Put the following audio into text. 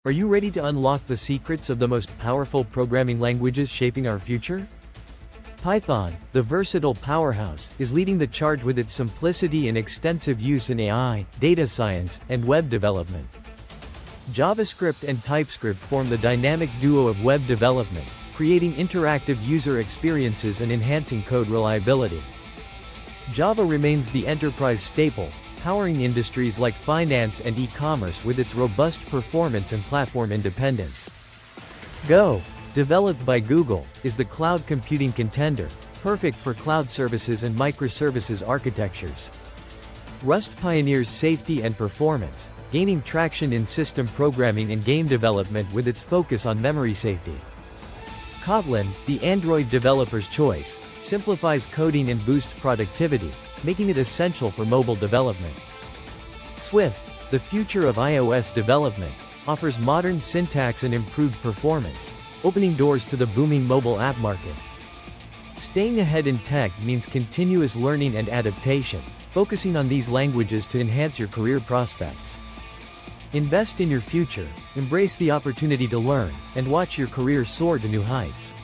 Are you ready to unlock the secrets of the most powerful programming languages shaping our future? Python, the versatile powerhouse, is leading the charge with its simplicity and extensive use in AI, data science, and web development. JavaScript and TypeScript form the dynamic duo of web development, creating interactive user experiences and enhancing code reliability. Java remains the enterprise staple, powering industries like finance and e-commerce with its robust performance and platform independence. Go, developed by Google, is the cloud computing contender, perfect for cloud services and microservices architectures. Rust pioneers safety and performance, gaining traction in system programming and game development with its focus on memory safety. Kotlin, the Android developer's choice, simplifies coding and boosts productivity, making it essential for mobile development. Swift, the future of iOS development, offers modern syntax and improved performance, opening doors to the booming mobile app market. Staying ahead in tech means continuous learning and adaptation, focusing on these languages to enhance your career prospects. Invest in your future, embrace the opportunity to learn, and watch your career soar to new heights.